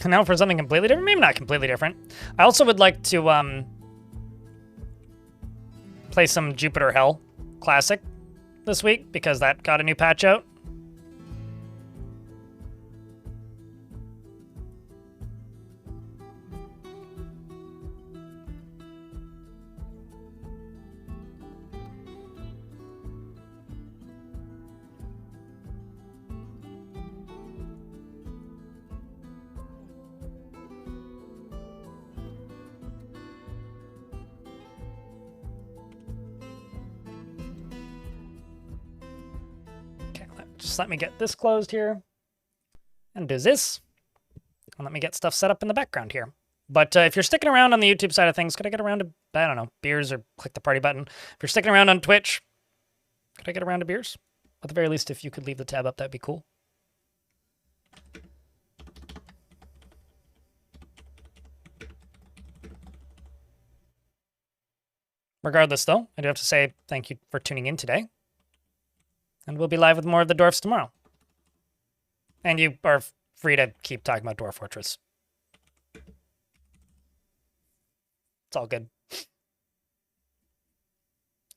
Now for something completely different, maybe not completely different. I also would like to play some Jupiter Hell Classic this week because that got a new patch out. Just let me get this closed here and do this. And let me get stuff set up in the background here. But if you're sticking around on the YouTube side of things, could I get around to, I don't know, beers or click the party button? If you're sticking around on Twitch, could I get around to beers? At the very least, if you could leave the tab up, that'd be cool. Regardless, though, I do have to say thank you for tuning in today. And we'll be live with more of the Dwarfs tomorrow. And you are free to keep talking about Dwarf Fortress. It's all good.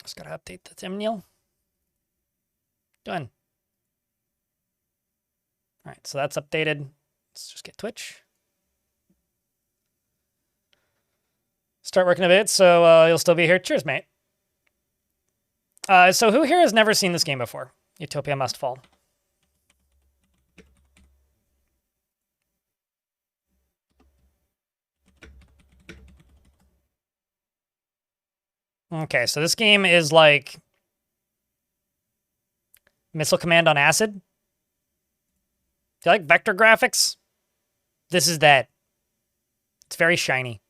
Just gotta update the thumbnail. Done. All right, so that's updated. Let's just get Twitch. Start working a bit, so you'll still be here. Cheers, mate. So who here has never seen this game before? Utopia Must Fall. Okay, so this game is like Missile Command on acid. Do you like vector graphics? This is that. It's very shiny.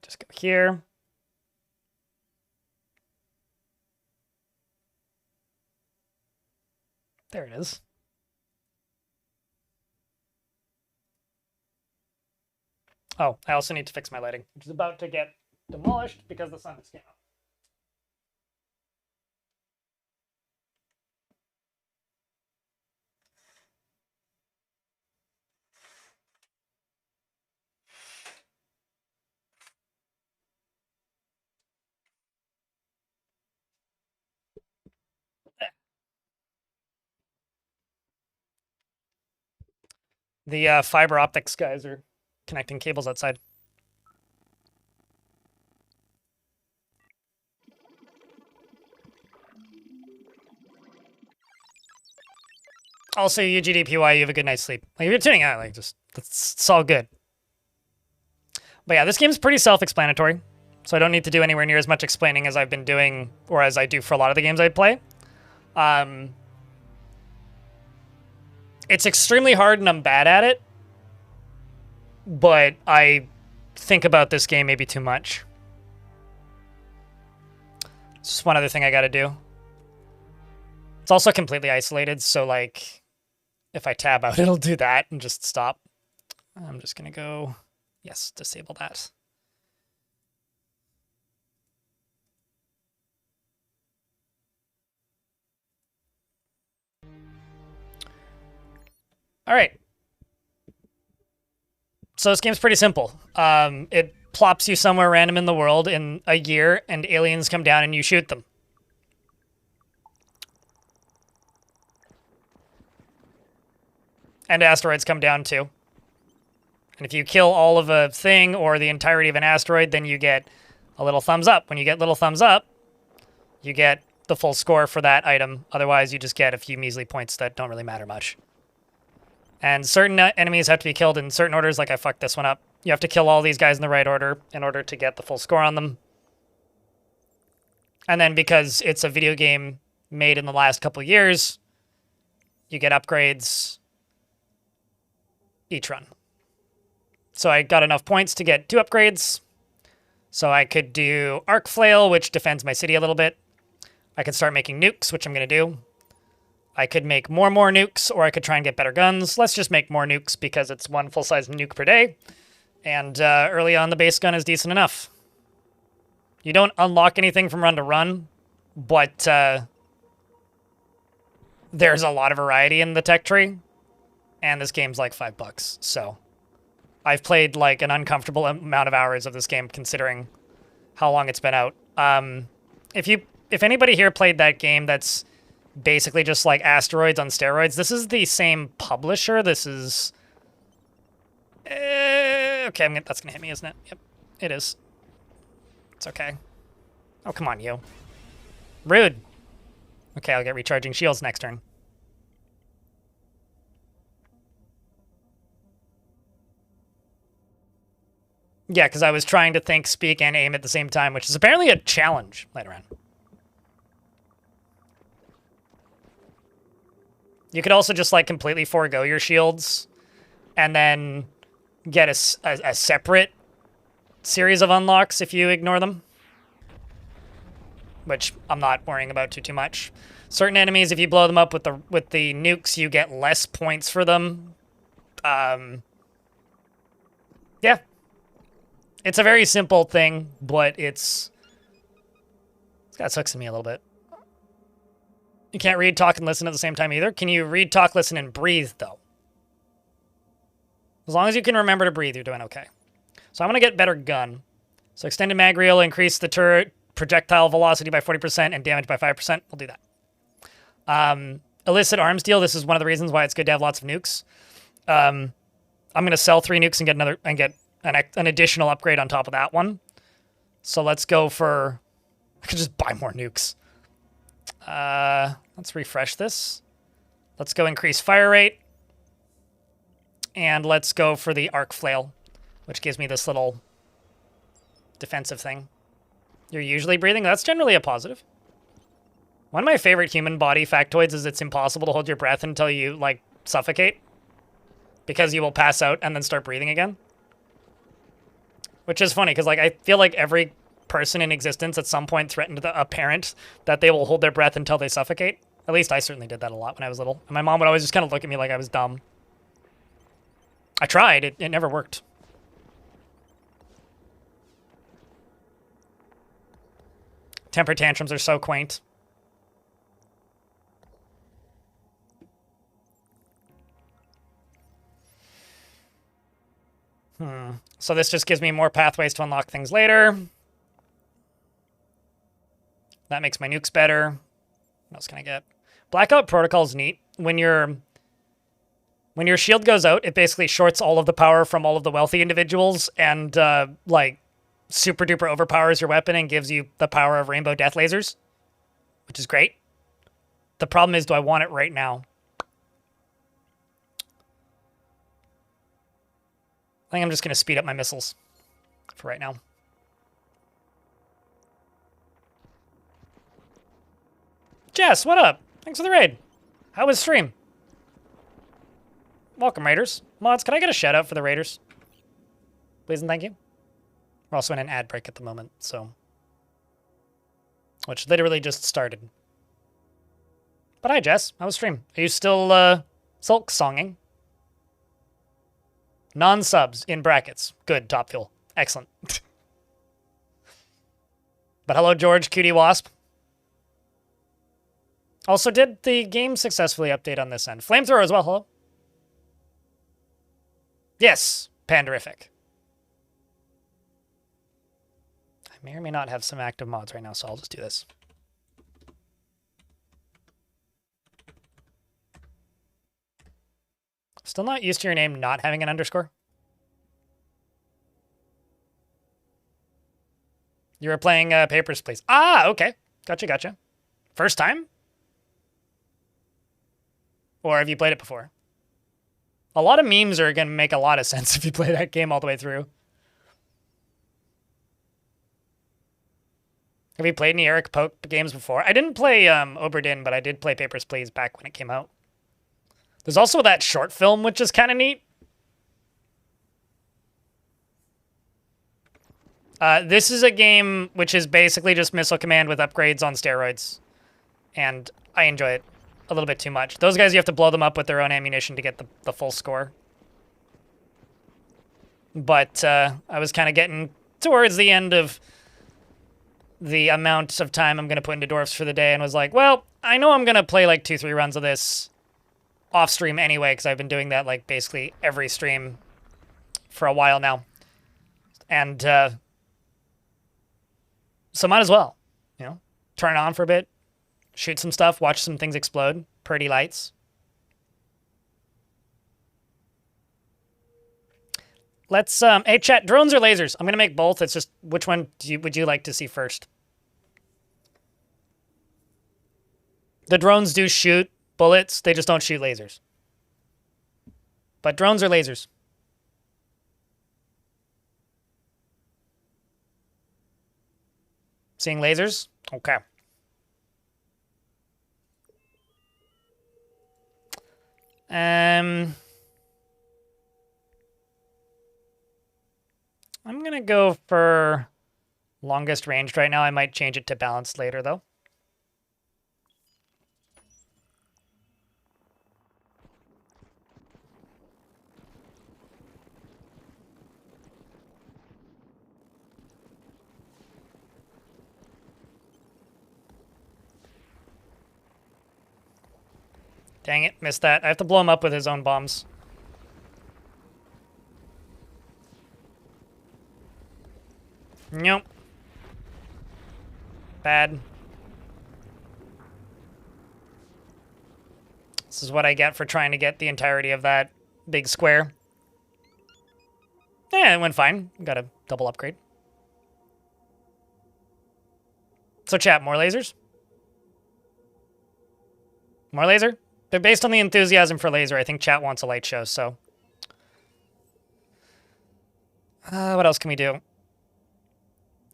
Just go here. There it is. Oh, I also need to fix my lighting, which is about to get demolished because the sun just came out. The fiber optics guys are connecting cables outside. Also, UGDPY, you have a good night's sleep. Like, if you're tuning out, like, just, it's all good. But yeah, this game's pretty self-explanatory, so I don't need to do anywhere near as much explaining as I've been doing, or as I do for a lot of the games I play. It's extremely hard and I'm bad at it, but I think about this game maybe too much. It's just one other thing I gotta do. It's also completely isolated, so like, if I tab out, it'll do that and just stop. I'm just gonna go, yes, disable that. All right. So this game's pretty simple. It plops you somewhere random in the world in a year, and aliens come down and you shoot them. And asteroids come down too. And if you kill all of a thing or the entirety of an asteroid, then you get a little thumbs up. When you get little thumbs up, you get the full score for that item. Otherwise, you just get a few measly points that don't really matter much. And certain enemies have to be killed in certain orders, like I fucked this one up. You have to kill all these guys in the right order in order to get the full score on them. And then because it's a video game made in the last couple of years, you get upgrades each run. So I got enough points to get 2 upgrades. So I could do Arc Flail, which defends my city a little bit. I could start making nukes, which I'm going to do. I could make more nukes, or I could try and get better guns. Let's just make more nukes because it's one full-size nuke per day. And early on, the base gun is decent enough. You don't unlock anything from run to run, but there's a lot of variety in the tech tree. And this game's like $5, so I've played like an uncomfortable amount of hours of this game considering how long it's been out. If anybody here played that game that's basically just like Asteroids on steroids, this is the same publisher. This is... okay, that's gonna hit me, isn't it? Yep, it is. It's okay. Oh, come on, you. Rude. Okay, I'll get recharging shields next turn. Yeah, because I was trying to think, speak, and aim at the same time, which is apparently a challenge later on. You could also just, like, completely forego your shields and then get a separate series of unlocks if you ignore them, which I'm not worrying about too much. Certain enemies, if you blow them up with the nukes, you get less points for them. Yeah. It's a very simple thing, but it's got sucks in me a little bit. You can't read, talk, and listen at the same time either. Can you read, talk, listen, and breathe, though? As long as you can remember to breathe, you're doing okay. So I'm going to get better gun. So extended mag reel, increase the turret projectile velocity by 40% and damage by 5%. We'll do that. Illicit arms deal. This is one of the reasons why it's good to have lots of nukes. I'm going to sell 3 nukes and get an additional upgrade on top of that one. So let's go for... I could just buy more nukes. Let's refresh this. Let's go increase fire rate. And let's go for the arc flail, which gives me this little defensive thing. You're usually breathing. That's generally a positive. One of my favorite human body factoids is it's impossible to hold your breath until you, like, suffocate. Because you will pass out and then start breathing again. Which is funny, because, like, I feel like every person in existence at some point threatened a parent that they will hold their breath until they suffocate. At least I certainly did that a lot when I was little. And my mom would always just kind of look at me like I was dumb. I tried. It never worked. Temper tantrums are so quaint. So this just gives me more pathways to unlock things later. That makes my nukes better. What else can I get? Blackout Protocol is neat. When your shield goes out, it basically shorts all of the power from all of the wealthy individuals and, like, super duper overpowers your weapon and gives you the power of rainbow death lasers, which is great. The problem is, do I want it right now? I think I'm just going to speed up my missiles for right now. Jess, what up? Thanks for the raid. How was stream? Welcome, Raiders. Mods, can I get a shout out for the Raiders? Please and thank you. We're also in an ad break at the moment, so... which literally just started. But hi, Jess. How was stream? Are you still, sulk songing? Non-subs, in brackets. Good, Top Fuel. Excellent. But hello, George, Cutie Wasp. Also, did the game successfully update on this end? Flamethrower as well, hello. Yes, Panderific. I may or may not have some active mods right now, so I'll just do this. Still not used to your name not having an underscore? You were playing Papers, Please. Ah, okay. Gotcha. First time? Or have you played it before? A lot of memes are going to make a lot of sense if you play that game all the way through. Have you played any Eric Pope games before? I didn't play Oberdin, but I did play Papers, Please back when it came out. There's also that short film, which is kind of neat. This is a game which is basically just Missile Command with upgrades on steroids. and I enjoy it a little bit too much. Those guys, you have to blow them up with their own ammunition to get the full score. But I was kind of getting towards the end of the amount of time I'm going to put into dwarfs for the day and was like, well, I know I'm going to play like 2-3 runs of this off stream anyway, because I've been doing that like basically every stream for a while now. And so might as well, you know, turn it on for a bit, shoot some stuff, watch some things explode, pretty lights. Let's, hey chat, drones or lasers? I'm going to make both. It's just, which one would you like to see first? The drones do shoot bullets. They just don't shoot lasers. But drones or lasers? Seeing lasers? Okay. I'm going to go for longest ranged right now. I might change it to balanced later, though. Dang it, missed that. I have to blow him up with his own bombs. Nope. Bad. This is what I get for trying to get the entirety of that big square. Yeah, it went fine. Got a double upgrade. So chat, more lasers? More laser? They're based on the enthusiasm for laser. I think chat wants a light show, so. What else can we do?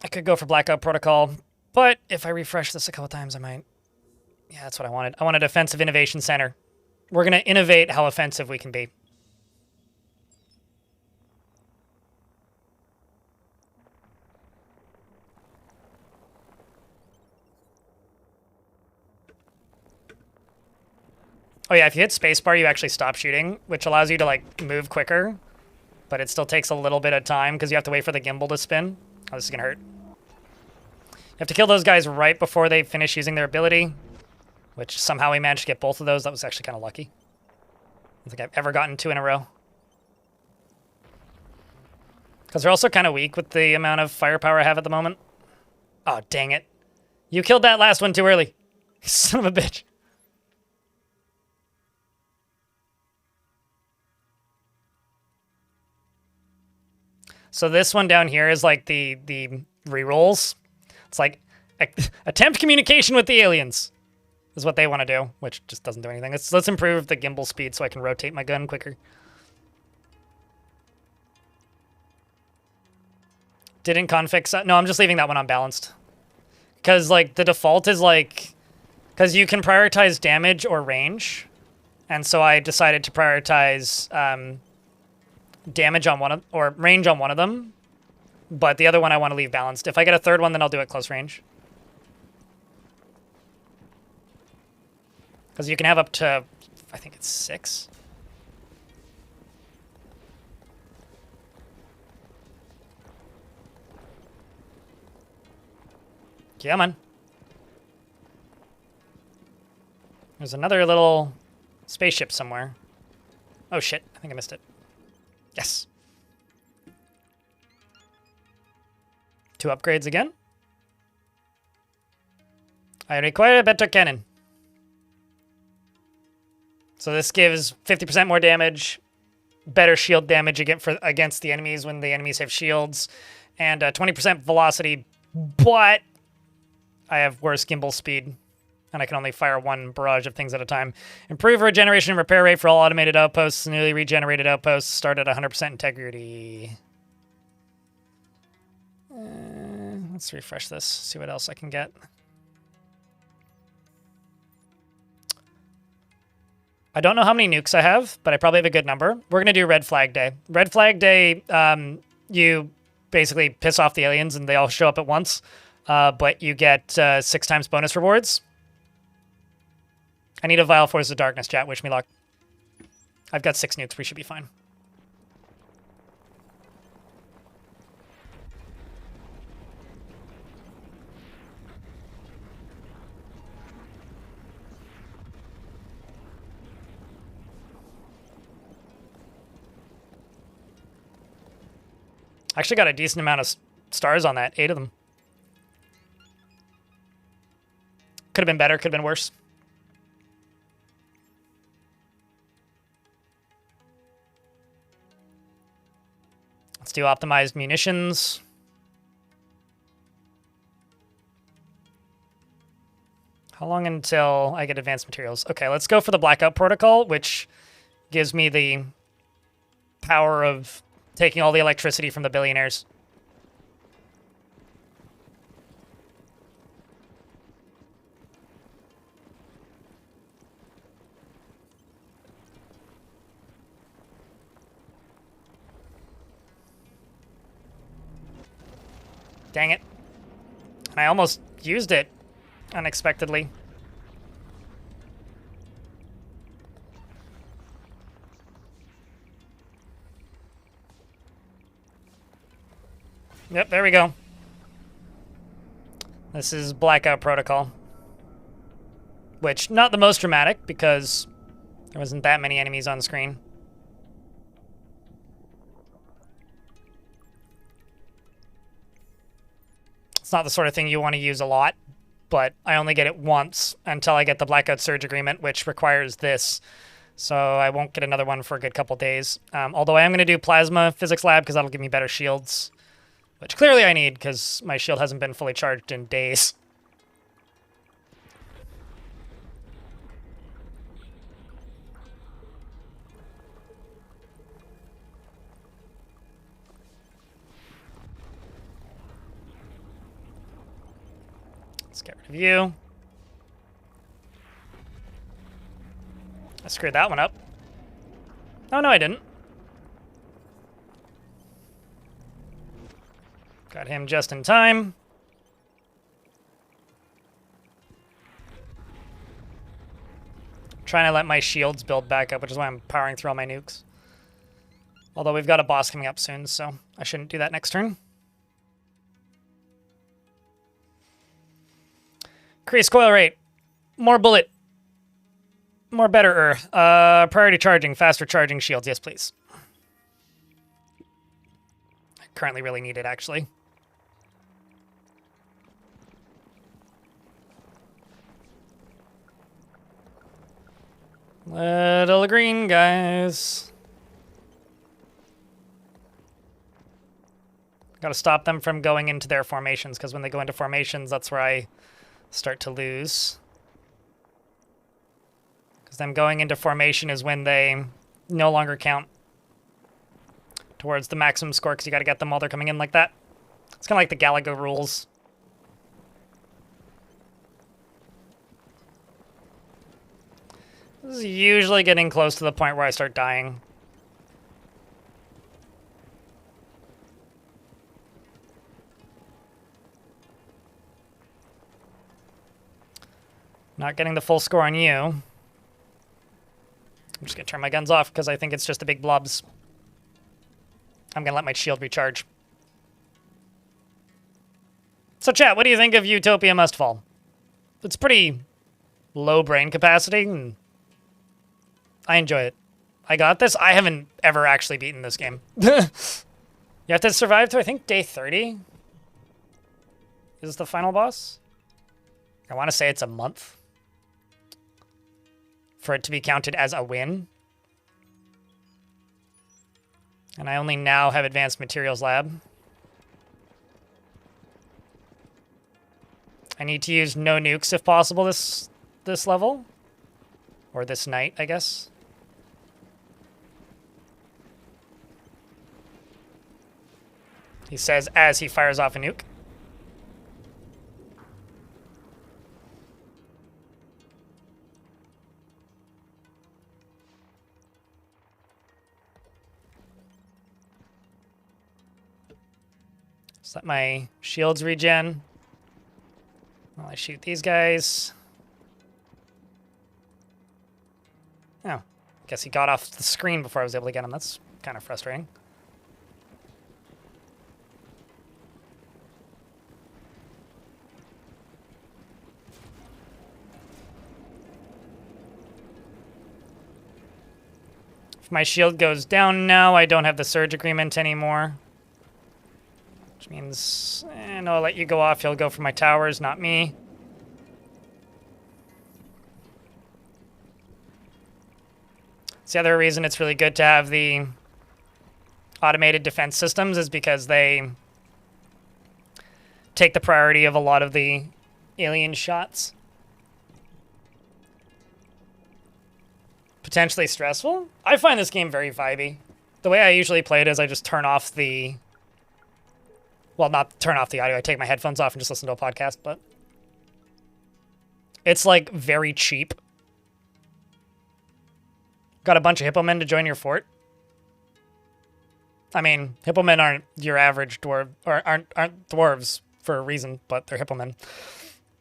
I could go for Blackout Protocol, but if I refresh this a couple times, I might. Yeah, that's what I wanted. I want a defensive innovation center. We're going to innovate how offensive we can be. Oh yeah, if you hit spacebar, you actually stop shooting, which allows you to like move quicker, but it still takes a little bit of time because you have to wait for the gimbal to spin. Oh, this is gonna hurt. You have to kill those guys right before they finish using their ability, which somehow we managed to get both of those. That was actually kind of lucky. I don't think I've ever gotten 2 in a row. Because they're also kind of weak with the amount of firepower I have at the moment. Oh, dang it. You killed that last one too early. Son of a bitch. So this one down here is like the rerolls. It's like attempt communication with the aliens is what they want to do, which just doesn't do anything. Let's improve the gimbal speed so I can rotate my gun quicker. Didn't config... No, I'm just leaving that one unbalanced. Because like the default is like... Because you can prioritize damage or range. And so I decided to prioritize... damage on one of, or range on one of them, but the other one I want to leave balanced. If I get a third one, then I'll do it close range. Because you can have up to, I think it's 6. Come on. There's another little spaceship somewhere. Oh shit, I think I missed it. Yes. 2 upgrades again. I require a better cannon. So this gives 50% more damage, better shield damage against the enemies when the enemies have shields, and 20% velocity, but I have worse gimbal speed, and I can only fire 1 barrage of things at a time. Improve regeneration and repair rate for all automated outposts. Newly regenerated outposts start at 100% integrity. Let's refresh this, see what else I can get. I don't know how many nukes I have, but I probably have a good number. We're going to do Red Flag Day. Red Flag Day, you basically piss off the aliens and they all show up at once, but you get 6 times bonus rewards. I need a Vile Force of Darkness, chat. Wish me luck. I've got 6 nukes. We should be fine. I actually got a decent amount of stars on that. 8 of them. Could have been better. Could have been worse. Let's do optimized munitions. How long until I get advanced materials? Okay, let's go for the Blackout Protocol, which gives me the power of taking all the electricity from the billionaires. Dang it. I almost used it unexpectedly. Yep, there we go. This is Blackout Protocol. Which, not the most dramatic, because there wasn't that many enemies on screen. It's not the sort of thing you want to use a lot, but I only get it once until I get the Blackout Surge Agreement, which requires this. So I won't get another one for a good couple days. Although I am going to do Plasma Physics Lab, because that'll give me better shields. Which clearly I need, because my shield hasn't been fully charged in days. Let's get rid of you. I screwed that one up. Oh, no, I didn't. Got him just in time. Trying to let my shields build back up, which is why I'm powering through all my nukes. Although we've got a boss coming up soon, so I shouldn't do that next turn. Increase coil rate. More bullet. More better. Priority charging. Faster charging shields. Yes, please. I currently really need it, actually. Little green guys. Gotta stop them from going into their formations, because when they go into formations, that's where I start to lose. Because them going into formation is when they no longer count towards the maximum score, because you gotta get them while they're coming in like that. It's kind of like the Galaga rules. This is usually getting close to the point where I start dying. Not getting the full score on you. I'm just going to turn my guns off because I think it's just the big blobs. I'm going to let my shield recharge. So chat, what do you think of Utopia Mustfall? It's pretty low brain capacity, and I enjoy it. I got this. I haven't ever actually beaten this game. You have to survive to, I think, day 30 is the final boss. I want to say it's a month for it to be counted as a win. And I only now have Advanced Materials Lab. I need to use no nukes if possible this level. Or this night, I guess. He says as he fires off a nuke. Just let my shields regen while I shoot these guys. Oh, guess he got off the screen before I was able to get him. That's kind of frustrating. If my shield goes down now, I don't have the surge agreement anymore. Which means, and I'll let you go off. You'll go for my towers, not me. It's the other reason it's really good to have the automated defense systems is because they take the priority of a lot of the alien shots. Potentially stressful? I find this game very vibey. The way I usually play it is I just turn off the... Well, not turn off the audio. I take my headphones off and just listen to a podcast, but... It's, like, very cheap. Got a bunch of hippomen to join your fort? I mean, hippomen aren't your average dwarf... Or aren't dwarves for a reason, but they're hippomen.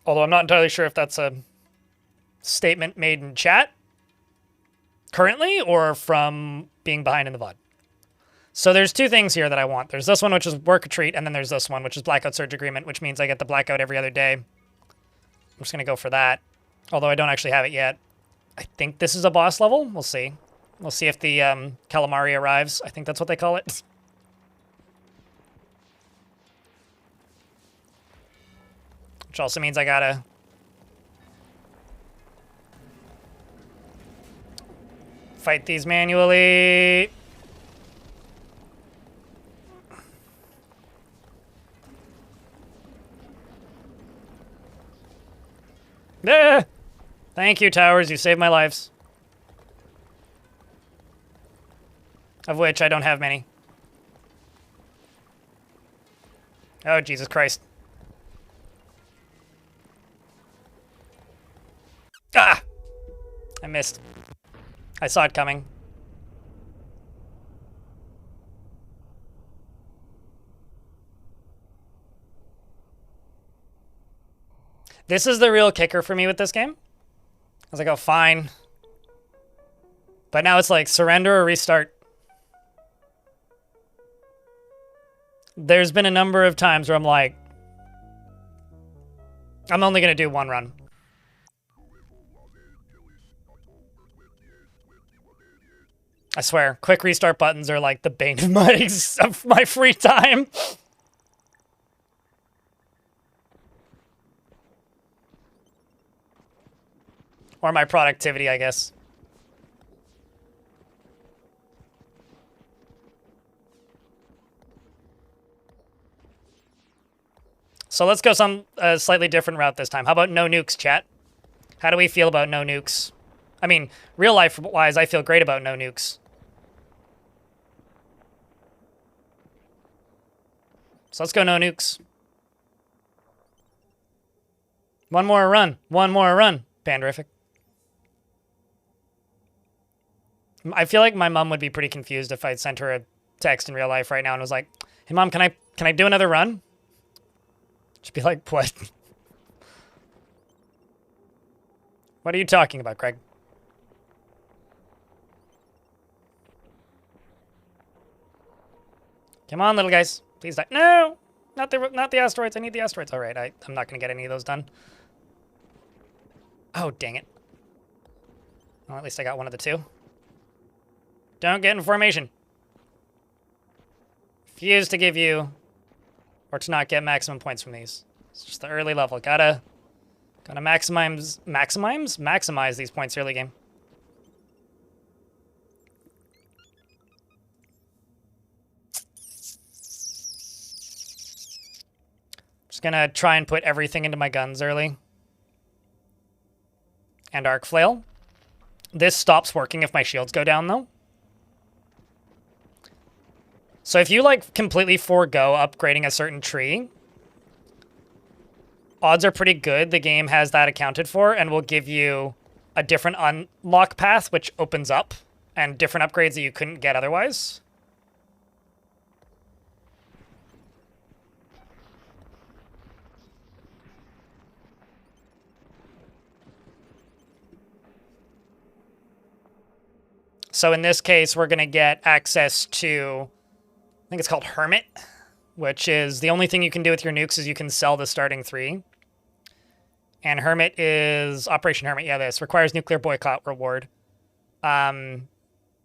Although I'm not entirely sure if that's a statement made in chat currently or from being behind in the VOD. So there's two things here that I want. There's this one, which is Work Retreat, and then there's this one, which is Blackout Surge Agreement, which means I get the Blackout every other day. I'm just going to go for that, although I don't actually have it yet. I think this is a boss level. We'll see. We'll see if the calamari arrives. I think that's what they call it. Which also means I gotta... fight these manually. Ah! Thank you, towers. You saved my lives. Of which I don't have many. Oh, Jesus Christ. Ah! I missed. I saw it coming. This is the real kicker for me with this game. I was like, oh, fine. But now it's like, surrender or restart. There's been a number of times where I'm like, I'm only going to do one run. I swear, quick restart buttons are like the bane of my free time. Or my productivity, I guess. So let's go some slightly different route this time. How about no nukes, chat? How do we feel about no nukes? I mean, real life-wise, I feel great about no nukes. So let's go no nukes. One more run. One more run. Panderific. I feel like my mom would be pretty confused if I sent her a text in real life right now and was like, "Hey mom, can I do another run?" She'd be like, "What? What are you talking about, Craig?" Come on, little guys. Please die. No! Not the asteroids. I need the asteroids. All right, I'm not going to get any of those done. Oh, dang it. Well, at least I got one of the two. Don't get in formation. Refuse to give you, or to not get maximum points from these. It's just the early level. Gotta maximize these points early game. Just gonna try and put everything into my guns early. And arc flail. This stops working if my shields go down though. So if you like completely forego upgrading a certain tree, odds are pretty good the game has that accounted for and will give you a different unlock path which opens up and different upgrades that you couldn't get otherwise. So in this case, we're going to get access to, I think it's called Hermit, which is the only thing you can do with your nukes is you can sell the starting 3. And Hermit is Operation Hermit. Yeah, this requires nuclear boycott reward,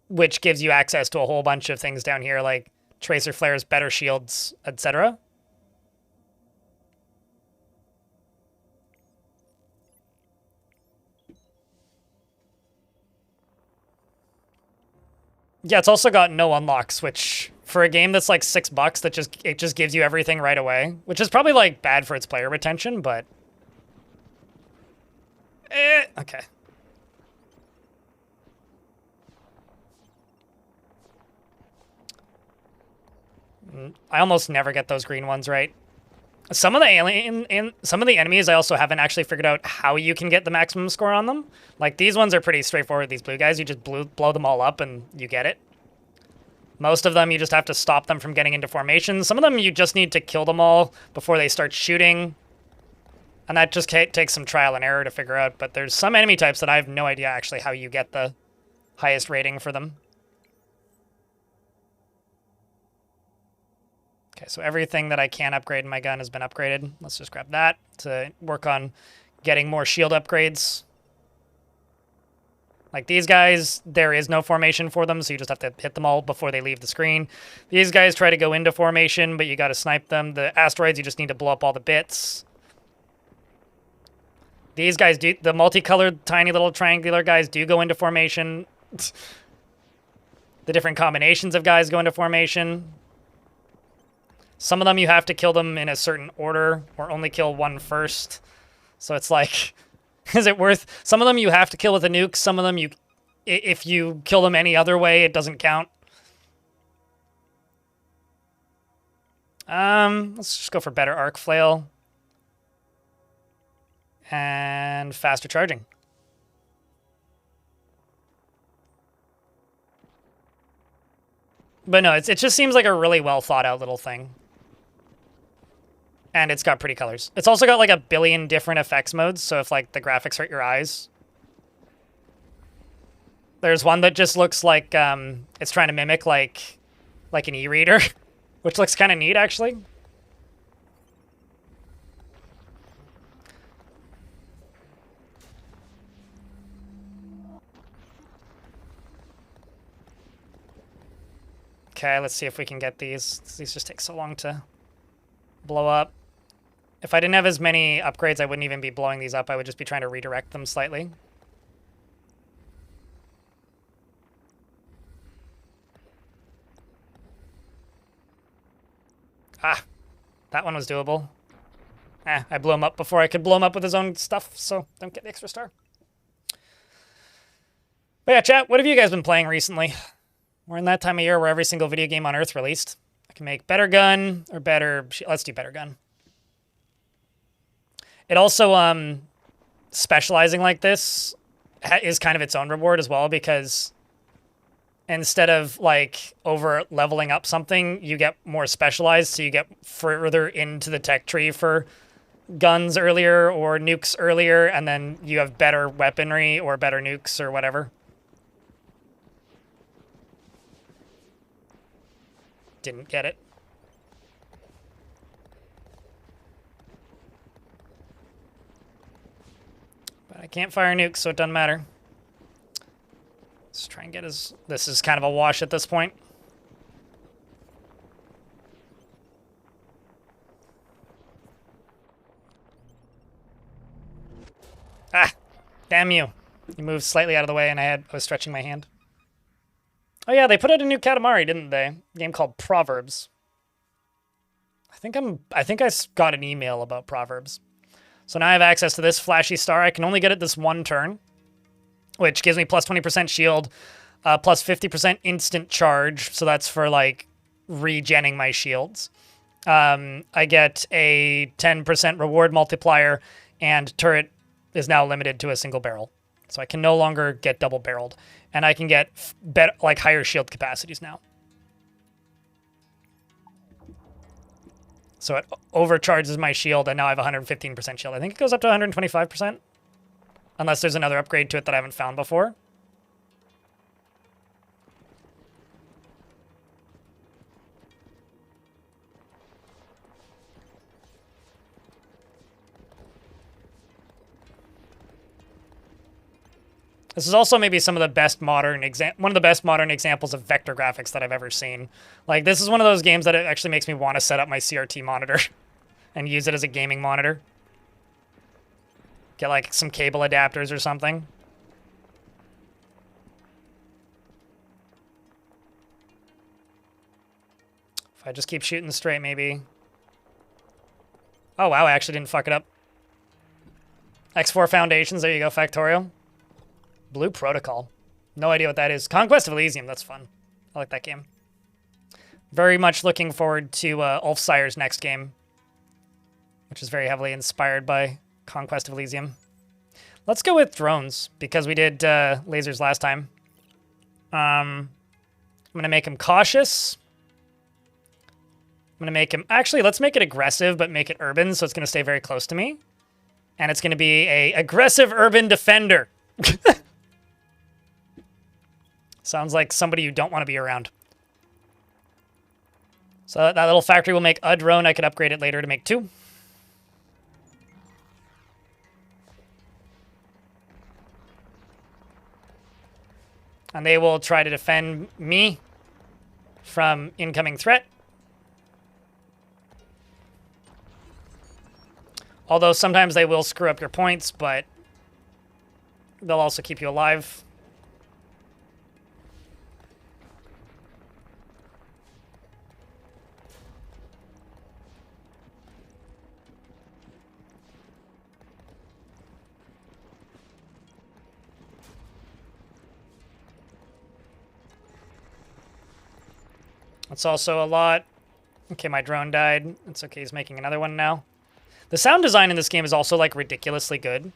which gives you access to a whole bunch of things down here, like tracer flares, better shields, etc. Yeah, it's also got no unlocks, which for a game that's like $6, it just gives you everything right away, which is probably like bad for its player retention, but okay. I almost never get those green ones right. Some of the enemies I also haven't actually figured out how you can get the maximum score on them. Like these ones are pretty straightforward, these blue guys. You just blow them all up and you get it. Most of them you just have to stop them from getting into formation. Some of them you just need to kill them all before they start shooting. And that just takes some trial and error to figure out. But there's some enemy types that I have no idea actually how you get the highest rating for them. Okay, so everything that I can upgrade in my gun has been upgraded. Let's just grab that to work on getting more shield upgrades. Like these guys, there is no formation for them, so you just have to hit them all before they leave the screen. These guys try to go into formation, but you got to snipe them. The asteroids, you just need to blow up all the bits. These guys do, the multicolored, tiny little triangular guys do go into formation. The different combinations of guys go into formation. Some of them you have to kill them in a certain order, or only kill one first. So it's like, is it worth... Some of them you have to kill with a nuke. Some of them, if you kill them any other way, it doesn't count. Let's just go for better arc flail. And faster charging. But no, it just seems like a really well thought out little thing. And it's got pretty colors. It's also got like a billion different effects modes, so if like the graphics hurt your eyes. There's one that just looks like it's trying to mimic like an e-reader, which looks kind of neat actually. Okay, let's see if we can get these. These just take so long to blow up. If I didn't have as many upgrades, I wouldn't even be blowing these up. I would just be trying to redirect them slightly. Ah, that one was doable. I blew him up before I could blow him up with his own stuff, so don't get the extra star. But yeah, chat, what have you guys been playing recently? We're in that time of year where every single video game on Earth released. I can make better gun or better... Let's do better gun. It also, specializing like this is kind of its own reward as well, because instead of, like, over-leveling up something, you get more specialized, so you get further into the tech tree for guns earlier or nukes earlier, and then you have better weaponry or better nukes or whatever. Didn't get it. But I can't fire nukes, so it doesn't matter. Let's try and get his... This is kind of a wash at this point. Ah! Damn you. You moved slightly out of the way and I was stretching my hand. Oh yeah, they put out a new Katamari, didn't they? A game called Proverbs. I think I got an email about Proverbs. So now I have access to this flashy star. I can only get it this one turn, which gives me plus 20% shield, plus 50% instant charge. So that's for like regenning my shields. I get a 10% reward multiplier, and turret is now limited to a single barrel. So I can no longer get double barreled, and I can get like higher shield capacities now. So it overcharges my shield, and now I have 115% shield. I think it goes up to 125%. Unless there's another upgrade to it that I haven't found before. This is also maybe some of the best modern one of the best modern examples of vector graphics that I've ever seen. Like, this is one of those games that it actually makes me want to set up my CRT monitor and use it as a gaming monitor. Get, like, some cable adapters or something. If I just keep shooting straight, maybe. Oh, wow, I actually didn't fuck it up. X4 Foundations, there you go, Factorial. Blue Protocol. No idea what that is. Conquest of Elysium, that's fun. I like that game. Very much looking forward to Ulfsire's next game, which is very heavily inspired by Conquest of Elysium. Let's go with drones, because we did lasers last time. I'm going to make him cautious. I'm going to make him... Actually, let's make it aggressive, but make it urban, so it's going to stay very close to me. And it's going to be a aggressive urban defender. Sounds like somebody you don't want to be around. So that little factory will make a drone. I could upgrade it later to make 2. And they will try to defend me from incoming threat. Although sometimes they will screw up your points, but they'll also keep you alive. That's also a lot. Okay, my drone died. It's okay, he's making another one now. The sound design in this game is also, like, ridiculously good.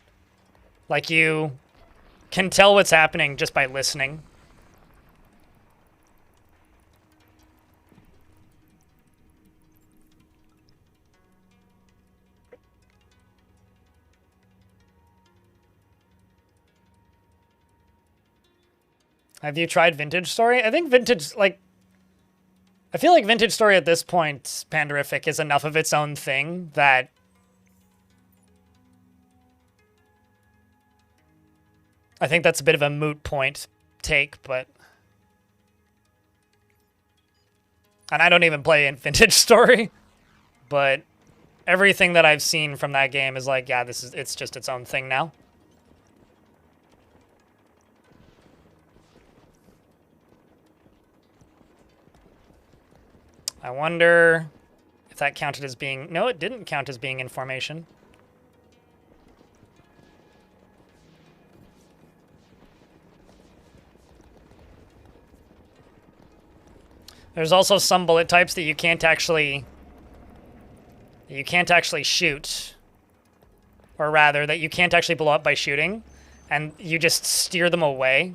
Like, you can tell what's happening just by listening. Have you tried Vintage Story? I think Vintage, like... I feel like Vintage Story at this point, Panderific, is enough of its own thing that... I think that's a bit of a moot point take, but... And I don't even play in Vintage Story, but everything that I've seen from that game is like, yeah, it's just its own thing now. I wonder if that counted as being... No, it didn't count as being in formation. There's also some bullet types that you can't actually shoot. Or rather, that you can't actually blow up by shooting. And you just steer them away.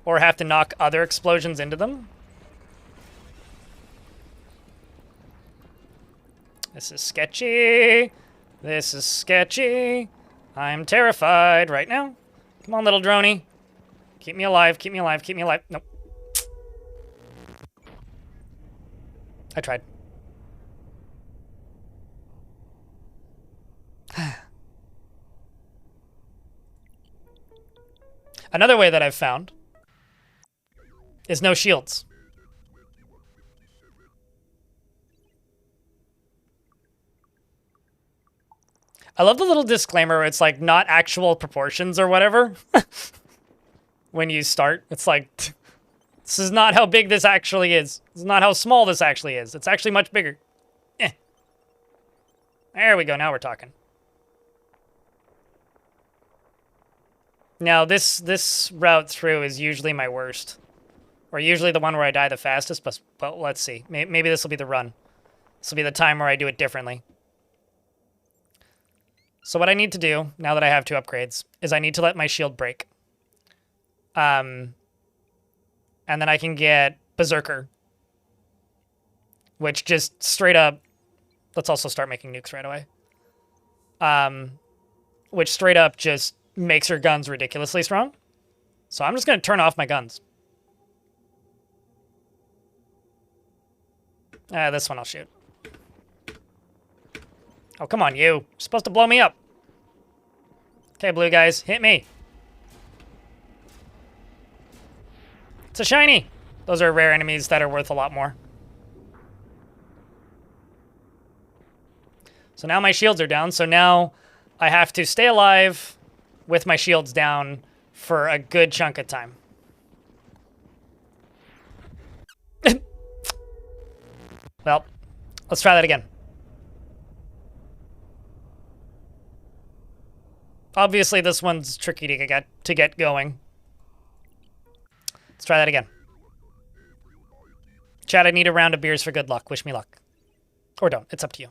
Or have to knock other explosions into them. This is sketchy. This is sketchy. I'm terrified right now. Come on, little droney. Keep me alive, keep me alive, keep me alive. Nope. I tried. Another way that I've found is no shields. I love the little disclaimer where it's like not actual proportions or whatever. When you start, it's like, this is not how big this actually is. This is not how small this actually is. It's actually much bigger. Eh. There we go, now we're talking. Now, this route through is usually my worst. Or usually the one where I die the fastest, but let's see. Maybe this will be the run. This will be the time where I do it differently. So what I need to do, now that I have 2 upgrades, is I need to let my shield break. And then I can get Berserker. Which just straight up... Let's also start making nukes right away. Which straight up just makes your guns ridiculously strong. So I'm just going to turn off my guns. This one I'll shoot. Oh, come on, you. You're supposed to blow me up. Okay, blue guys, hit me. It's a shiny! Those are rare enemies that are worth a lot more. So now my shields are down, so now I have to stay alive with my shields down for a good chunk of time. Well, let's try that again. Obviously, this one's tricky to get going. Let's try that again. Chat, I need a round of beers for good luck. Wish me luck. Or don't. It's up to you.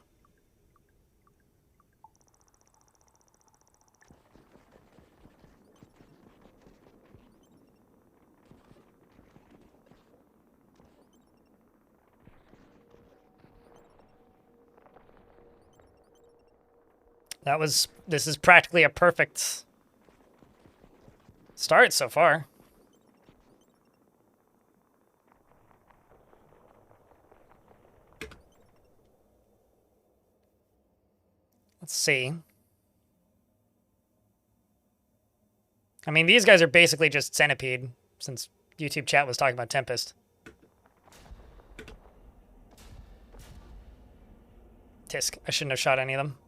This is practically a perfect start so far. Let's see. I mean, these guys are basically just Centipede, since YouTube chat was talking about Tempest. Tisk. I shouldn't have shot any of them.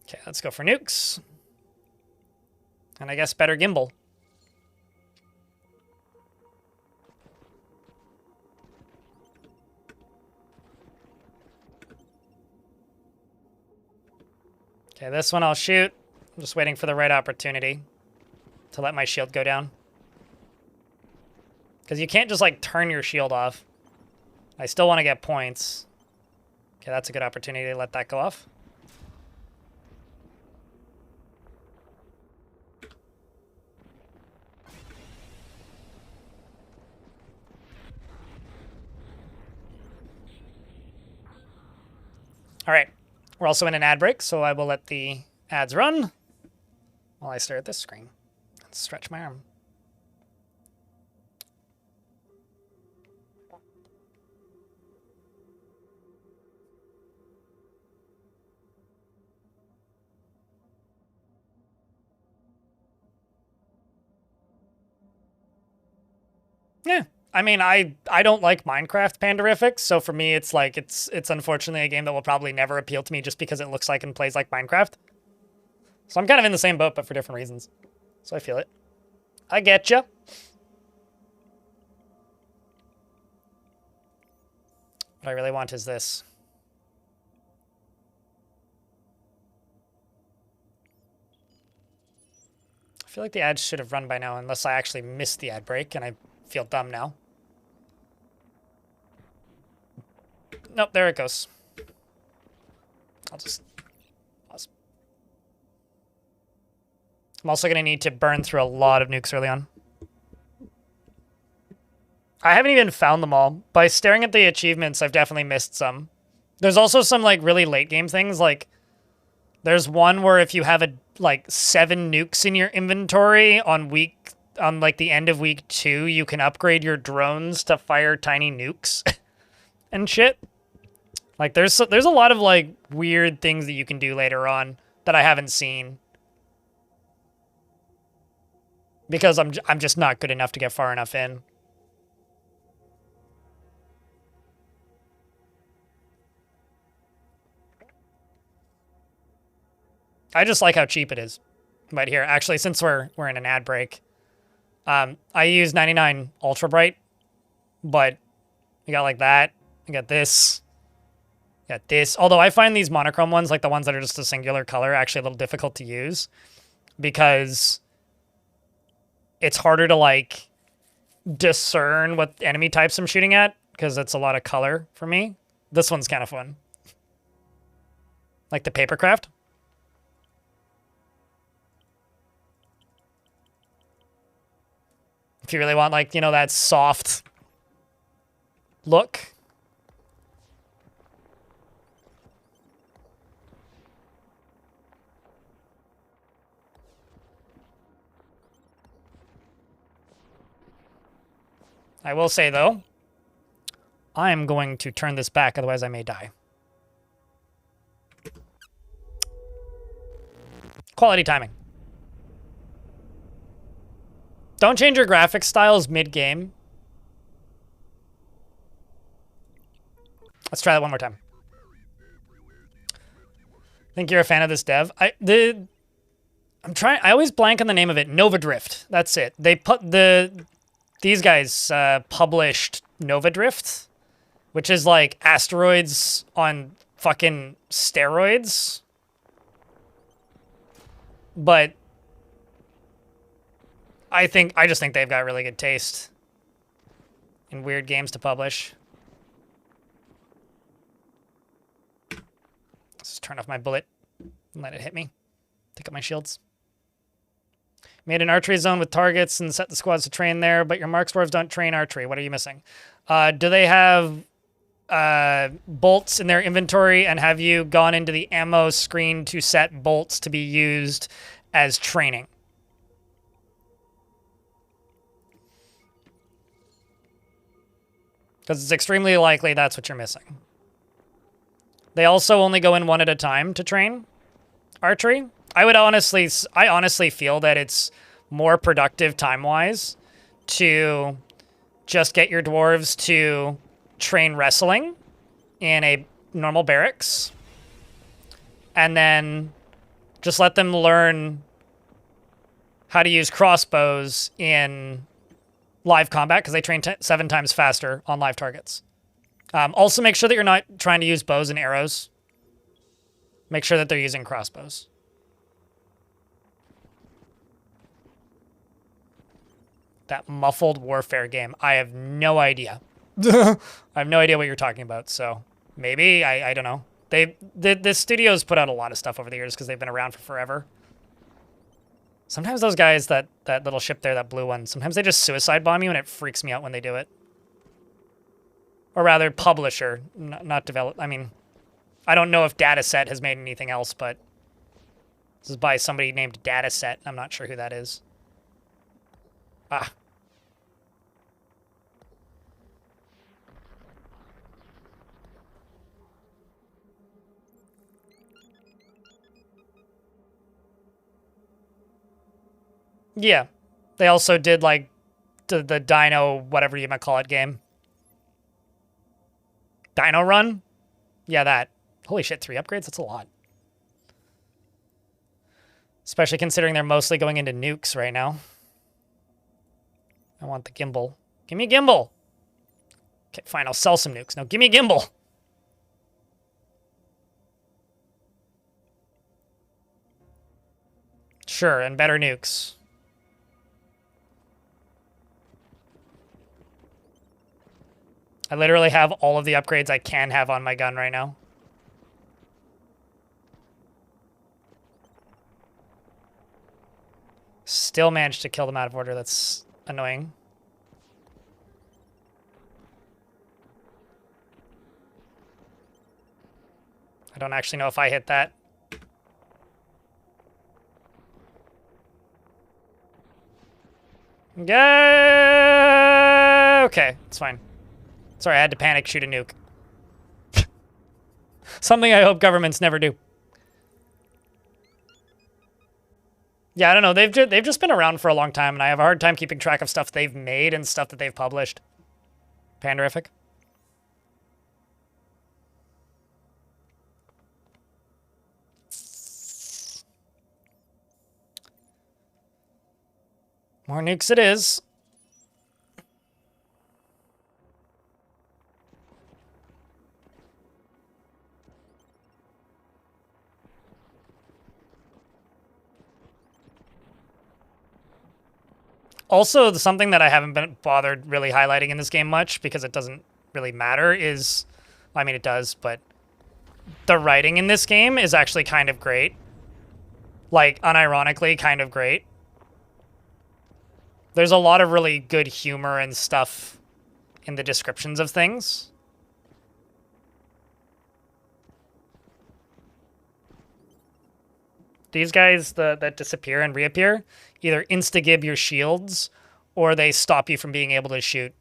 Okay, let's go for nukes. And I guess better gimbal. Okay, this one I'll shoot. I'm just waiting for the right opportunity to let my shield go down. Because you can't just, like, turn your shield off. I still want to get points. Okay, that's a good opportunity to let that go off. All right. We're also in an ad break, so I will let the ads run while I stare at this screen and stretch my arm. Yeah. I mean, I don't like Minecraft Pandorifics, so for me it's like it's unfortunately a game that will probably never appeal to me just because it looks like and plays like Minecraft. So I'm kind of in the same boat, but for different reasons. So I feel it. I get you. What I really want is this. I feel like the ads should have run by now, unless I actually missed the ad break and I feel dumb now. Nope, there it goes. I'll just pause. I'm also going to need to burn through a lot of nukes early on. I haven't even found them all. By staring at the achievements, I've definitely missed some. There's also some, like, really late game things. Like, there's one where if you have, like, 7 nukes in your inventory on like, the end of week 2, you can upgrade your drones to fire tiny nukes and shit. Like, there's a lot of, like, weird things that you can do later on that I haven't seen. Because I'm just not good enough to get far enough in. I just like how cheap it is. Right here, actually, since we're in an ad break, I use 99 Ultra Bright, but you got like that. You got this. Got this. Although I find these monochrome ones, like the ones that are just a singular color, actually a little difficult to use because it's harder to, like, discern what enemy types I'm shooting at because it's a lot of color for me. This one's kind of fun. Like the Papercraft. If you really want, like, you know, that soft look. I will say, though, I am going to turn this back, otherwise I may die. Quality timing. Don't change your graphics styles mid-game. Let's try that one more time. I think you're a fan of this dev. I always blank on the name of it. Nova Drift. That's it. They put these guys published Nova Drift, which is like asteroids on fucking steroids. But I just think they've got really good taste in weird games to publish. Let's just turn off my bullet and let it hit me. Take up my shields. Made an archery zone with targets and set the squads to train there, but your Mark dwarves don't train archery. What are you missing? Do they have bolts in their inventory, and have you gone into the ammo screen to set bolts to be used as training? Because it's extremely likely that's what you're missing. They also only go in one at a time to train archery. I honestly feel that it's more productive time-wise to just get your dwarves to train wrestling in a normal barracks, and then just let them learn how to use crossbows in live combat, because they train 7 times faster on live targets. Also, make sure that you're not trying to use bows and arrows. Make sure that they're using crossbows. That muffled warfare game. I have no idea. I have no idea what you're talking about, so maybe, I don't know. The studio's put out a lot of stuff over the years because they've been around for forever. Sometimes those guys, that little ship there, that blue one, sometimes they just suicide bomb you, and it freaks me out when they do it. Or rather, publisher, not develop. I mean, I don't know if Dataset has made anything else, but this is by somebody named Dataset. I'm not sure who that is. Ah. Yeah. They also did, like, the Dino, whatever you might call it, game. Dino Run? Yeah, that. Holy shit, 3 upgrades? That's a lot. Especially considering they're mostly going into nukes right now. I want the gimbal. Give me a gimbal! Okay, fine, I'll sell some nukes. No, give me a gimbal! Sure, and better nukes. I literally have all of the upgrades I can have on my gun right now. Still managed to kill them out of order. That's annoying. I don't actually know if I hit that. Yeah. Okay, it's fine. Sorry, I had to panic shoot a nuke. Something I hope governments never do. Yeah, I don't know. They've just been around for a long time, and I have a hard time keeping track of stuff they've made and stuff that they've published. Panderific. More nukes it is. Also, something that I haven't been bothered really highlighting in this game much, because it doesn't really matter, is... I mean, it does, but... the writing in this game is actually kind of great. Like, unironically, kind of great. There's a lot of really good humor and stuff in the descriptions of things. These guys that disappear and reappear either insta-gib your shields or they stop you from being able to shoot.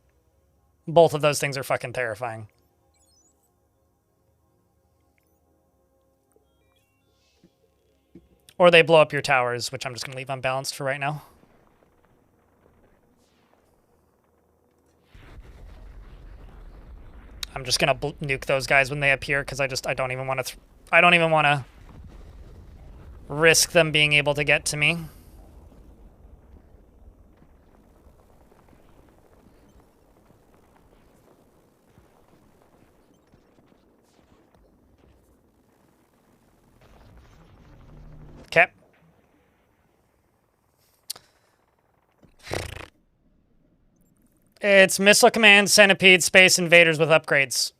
Both of those things are fucking terrifying. Or they blow up your towers, which I'm just going to leave unbalanced for right now. I'm just going to nuke those guys when they appear because I don't even want to I don't even want to risk them being able to get to me. Okay. It's Missile Command, Centipede, Space Invaders with upgrades.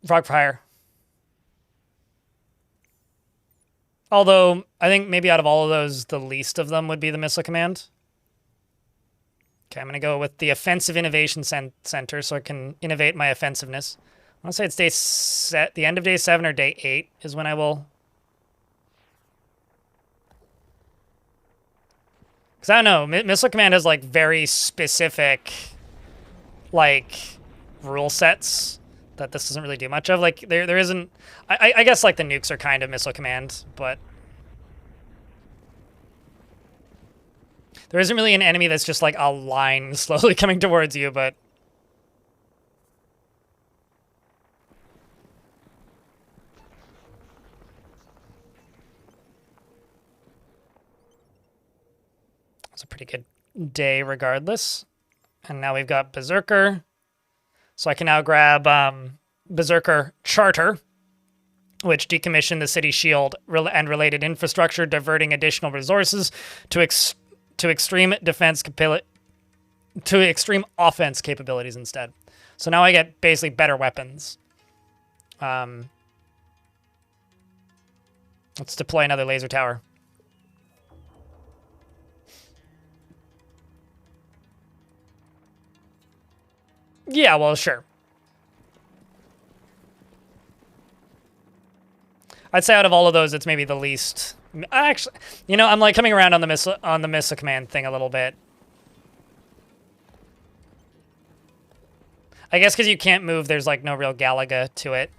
Frog for hire. Although, I think maybe out of all of those, the least of them would be the Missile Command. Okay, I'm going to go with the Offensive Innovation Center so I can innovate my offensiveness. I want to say it's the end of day 7 or day 8 is when I will... Because I don't know, Missile Command has, like, very specific, like, rule sets that this doesn't really do much of. Like, there isn't... I guess, like, the nukes are kind of Missile Command, but... There isn't really an enemy that's just, like, a line slowly coming towards you, but... It's a pretty good day regardless. And now we've got Berserker. So I can now grab Berserker Charter, which decommissioned the city shield and related infrastructure, diverting additional resources to extreme extreme offense capabilities instead. So now I get basically better weapons. Let's deploy another laser tower. Yeah, well, sure. I'd say out of all of those, it's maybe the least. Actually, you know, I'm like coming around on the missile command thing a little bit. I guess because you can't move, there's like no real Galaga to it.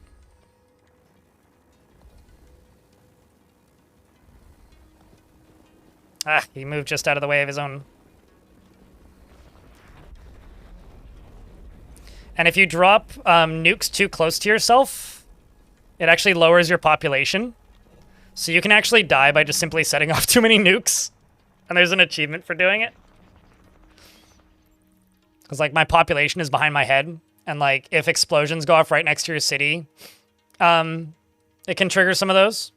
Ah, he moved just out of the way of his own. And if you drop nukes too close to yourself, it actually lowers your population. So you can actually die by just simply setting off too many nukes. And there's an achievement for doing it. Because, like, my population is behind my head. And, like, if explosions go off right next to your city, it can trigger some of those.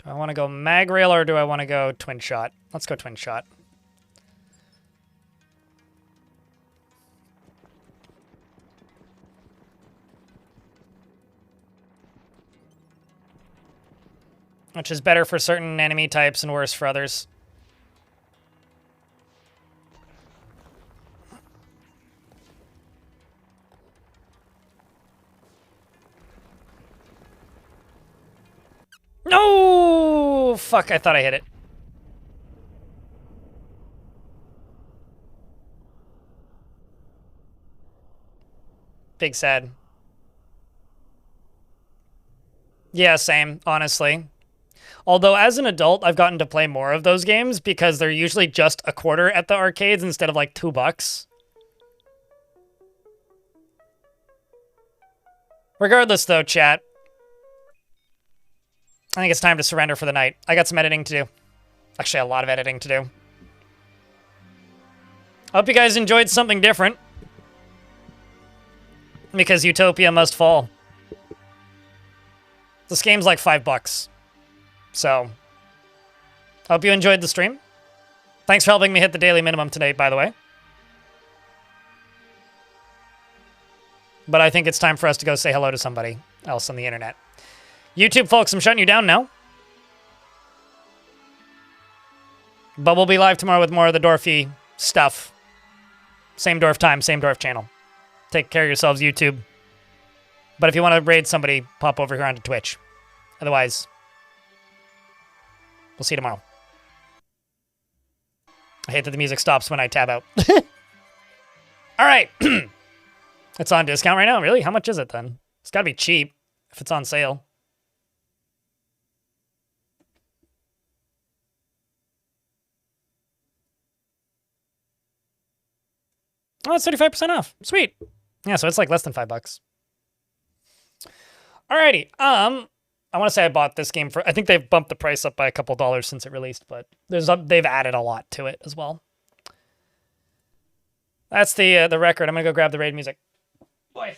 Do I want to go mag rail or do I want to go twin shot? Let's go twin shot. Which is better for certain enemy types and worse for others. No! Fuck, I thought I hit it. Big sad. Yeah, same, honestly. Although, as an adult, I've gotten to play more of those games because they're usually just a quarter at the arcades instead of, like, $2. Regardless, though, chat, I think it's time to surrender for the night. I got some editing to do. Actually, a lot of editing to do. I hope you guys enjoyed something different. Because Utopia must fall. This game's like $5. So, hope you enjoyed the stream. Thanks for helping me hit the daily minimum today, by the way. But I think it's time for us to go say hello to somebody else on the internet. YouTube folks, I'm shutting you down now. But we'll be live tomorrow with more of the Dwarfy stuff. Same Dwarf time, same Dwarf channel. Take care of yourselves, YouTube. But if you want to raid somebody, pop over here onto Twitch. Otherwise, we'll see you tomorrow. I hate that the music stops when I tab out. All right. It's on discount right now? Really? How much is it then? It's gotta be cheap if it's on sale. Oh, it's 35% off. Sweet. Yeah, so it's like less than $5. Alrighty. I want to say I bought this game for. I think they've bumped the price up by a couple dollars since it released, but they've added a lot to it as well. That's the record. I'm gonna go grab the raid music. Boy.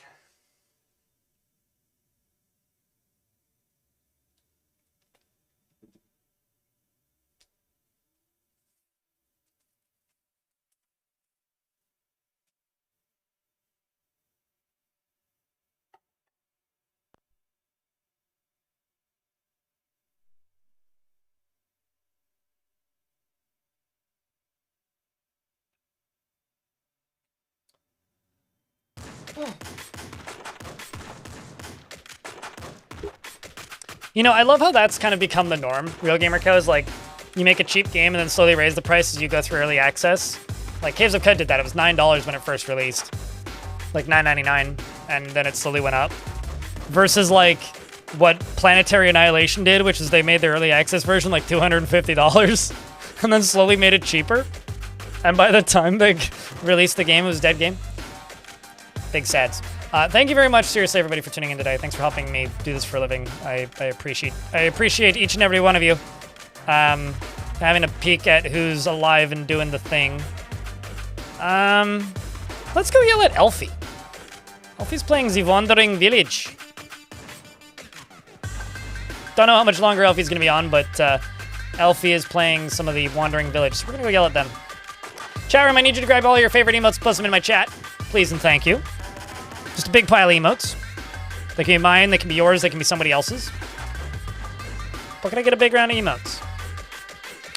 You know, I love how that's kind of become the norm. Real Gamer Co. is like, you make a cheap game and then slowly raise the price as you go through early access. Like, Caves of Cud did that. It was $9 when it first released. Like, $9.99, and then it slowly went up. Versus, like, what Planetary Annihilation did, which is they made their early access version like $250, and then slowly made it cheaper. And by the time they released the game, it was a dead game. Big sads. Thank you very much, seriously, everybody, for tuning in today. Thanks for helping me do this for a living. I appreciate each and every one of you having a peek at who's alive and doing the thing. Let's go yell at Elfie. Elfie's playing The Wandering Village. Don't know how much longer Elfie's going to be on, but Elfie is playing some of The Wandering Village, so we're going to go yell at them. Chat room, I need you to grab all your favorite emotes, post them in my chat. Please and thank you. Just a big pile of emotes. They can be mine, they can be yours, they can be somebody else's. But can I get a big round of emotes?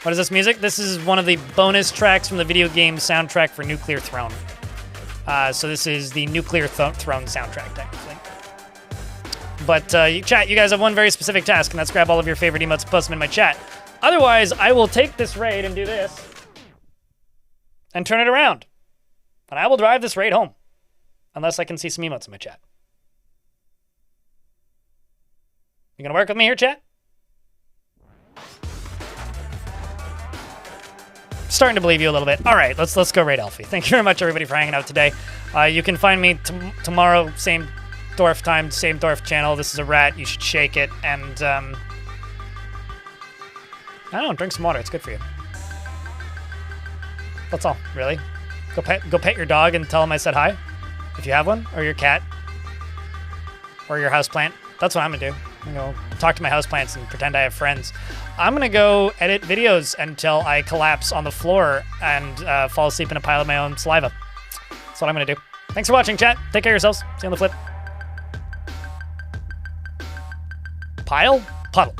What is this music? This is one of the bonus tracks from the video game soundtrack for Nuclear Throne. So this is the Nuclear Throne soundtrack, technically. But chat, you guys have one very specific task, and that's grab all of your favorite emotes and post them in my chat. Otherwise, I will take this raid and do this. And turn it around. And I will drive this raid home. Unless I can see some emotes in my chat. You gonna work with me here, chat? Starting to believe you a little bit. All right, let's go raid Elfie. Thank you very much, everybody, for hanging out today. You can find me tomorrow, same Dorf time, same Dorf channel. This is a rat. You should shake it. And, I don't know, drink some water. It's good for you. That's all, really. Go pet your dog and tell him I said hi. If you have one, or your cat, or your houseplant. That's what I'm gonna do. I'm gonna go talk to my houseplants and pretend I have friends. I'm gonna go edit videos until I collapse on the floor and fall asleep in a pile of my own saliva. That's what I'm gonna do. Thanks for watching, chat. Take care of yourselves. See you on the flip. Pile? Puddle.